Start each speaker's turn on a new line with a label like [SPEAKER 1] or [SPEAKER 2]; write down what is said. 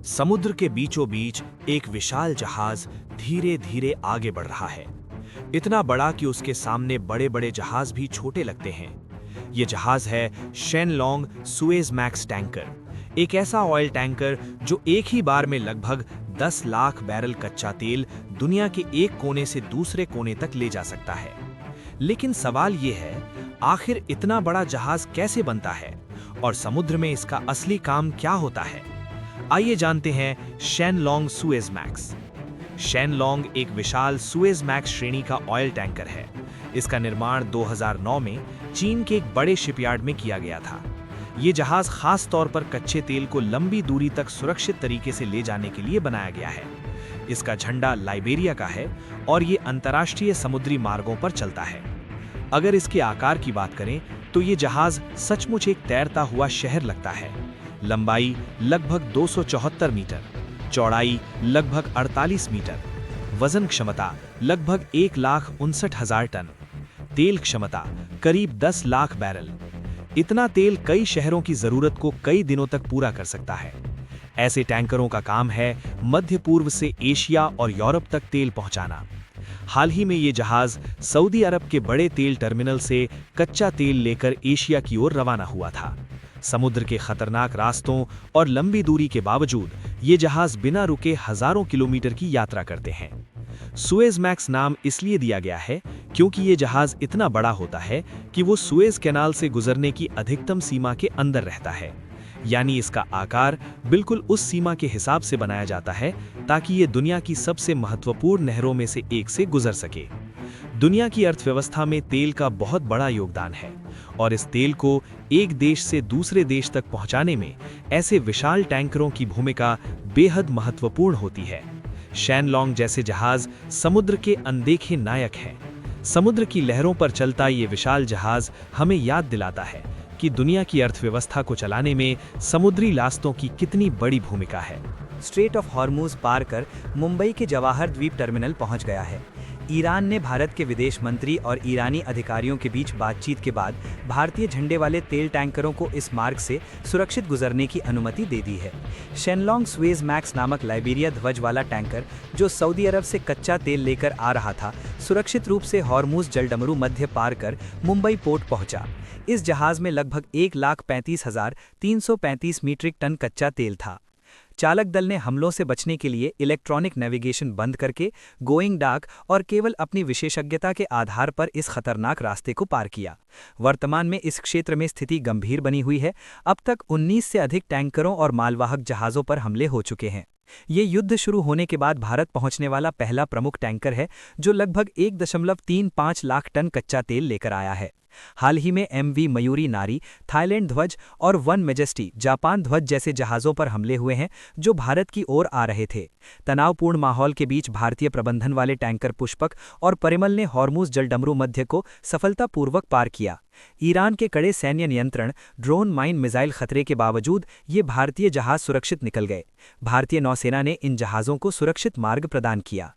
[SPEAKER 1] समुद्र के बीचों बीच एक विशाल जहाज धीरे धीरे आगे बढ़ रहा है। इतना बड़ा कि उसके सामने बड़े बड़े जहाज भी छोटे लगते हैं। ये जहाज है शेनलोंग सुएज मैक्स टैंकर, एक ऐसा ऑयल टैंकर जो एक ही बार में लगभग 10 लाख बैरल कच्चा तेल दुनिया के एक कोने से दूसरे कोने तक ले जा सकता है। लेकिन सवाल ये है, आखिर इतना बड़ा जहाज कैसे बनता है और समुद्र में इसका असली काम क्या होता है? आइए जानते हैं शेनलोंग सुएज मैक्स। शेनलोंग एक विशाल सुएज मैक्स श्रेणी का ऑयल टैंकर है। इसका निर्माण 2009 में चीन के एक बड़े शिपयार्ड में किया गया था। ये जहाज खास तौर पर कच्चे तेल को लंबी दूरी तक सुरक्षित तरीके से ले जाने के लिए बनाया गया है। इसका झंडा लाइबेरिया का है और ये अंतर्राष्ट्रीय समुद्री मार्गों पर चलता है। अगर इसके आकार की बात करें तो ये जहाज सचमुच एक तैरता हुआ शहर लगता है। लंबाई लगभग 274 मीटर, चौड़ाई लगभग 48 मीटर, वजन क्षमता लगभग 1,59,000 टन, तेल क्षमता करीब 10 लाख बैरल। इतना तेल कई शहरों की जरूरत को कई दिनों तक पूरा कर सकता है। ऐसे टैंकरों का काम है मध्य पूर्व से एशिया और यूरोप तक तेल पहुंचाना। हाल ही में ये जहाज सऊदी अरब के बड़े तेल टर्मिनल से कच्चा तेल लेकर एशिया की ओर रवाना हुआ था। समुद्र के खतरनाक रास्तों और लंबी दूरी के बावजूद ये जहाज बिना रुके हजारों किलोमीटर की यात्रा करते हैं। सुएज मैक्स नाम इसलिए दिया गया है क्योंकि ये जहाज इतना बड़ा होता है कि वो सुएज कैनाल से गुजरने की अधिकतम सीमा के अंदर रहता है। यानी इसका आकार बिल्कुल उस सीमा के हिसाब से बनाया जाता है ताकि ये दुनिया की सबसे महत्वपूर्ण नहरों में से एक से गुजर सके। दुनिया की अर्थव्यवस्था में तेल का बहुत बड़ा योगदान है और इस तेल को एक देश से दूसरे देश तक पहुंचाने में ऐसे विशाल टैंकरों की भूमिका बेहद महत्वपूर्ण होती है। शेनलोंग जैसे जहाज समुद्र के अनदेखे नायक हैं। समुद्र की लहरों पर चलता ये विशाल जहाज हमें याद दिलाता है कि दुनिया की अर्थव्यवस्था को चलाने में समुद्री रास्तों की कितनी बड़ी भूमिका है।
[SPEAKER 2] स्ट्रेट ऑफ हॉर्मुज पार कर मुंबई के जवाहर द्वीप टर्मिनल पहुंच गया है। ईरान ने भारत के विदेश मंत्री और ईरानी अधिकारियों के बीच बातचीत के बाद भारतीय झंडे वाले तेल टैंकरों को इस मार्ग से सुरक्षित गुजरने की अनुमति दे दी है। शेनलोंग सुएज मैक्स नामक लाइबेरिया ध्वज वाला टैंकर जो सऊदी अरब से कच्चा तेल लेकर आ रहा था, सुरक्षित रूप से हॉर्मुज जलडमरू मध्य पार कर मुंबई पोर्ट पहुंचा। इस जहाज में लगभग 1,35,335 मीट्रिक टन कच्चा तेल था। चालक दल ने हमलों से बचने के लिए इलेक्ट्रॉनिक नेविगेशन बंद करके गोइंग डार्क और केवल अपनी विशेषज्ञता के आधार पर इस खतरनाक रास्ते को पार किया। वर्तमान में इस क्षेत्र में स्थिति गंभीर बनी हुई है। अब तक 19 से अधिक टैंकरों और मालवाहक जहाज़ों पर हमले हो चुके हैं। ये युद्ध शुरू होने के बाद भारत पहुंचने वाला पहला प्रमुख टैंकर है जो लगभग 1.35 लाख टन कच्चा तेल लेकर आया है। हाल ही में MV मयूरी नारी, थाईलैंड ध्वज और वन मेजेस्टी जापान ध्वज जैसे जहाज़ों पर हमले हुए हैं जो भारत की ओर आ रहे थे। तनावपूर्ण माहौल के बीच भारतीय प्रबंधन वाले टैंकर पुष्पक और परिमल ने हॉर्मुज जलडमरू मध्य को सफलतापूर्वक पार किया। ईरान के कड़े सैन्य नियंत्रण, ड्रोन माइन मिसाइल खतरे के बावजूद ये भारतीय जहाज सुरक्षित निकल गए। भारतीय नौसेना ने इन जहाज़ों को सुरक्षित मार्ग प्रदान किया।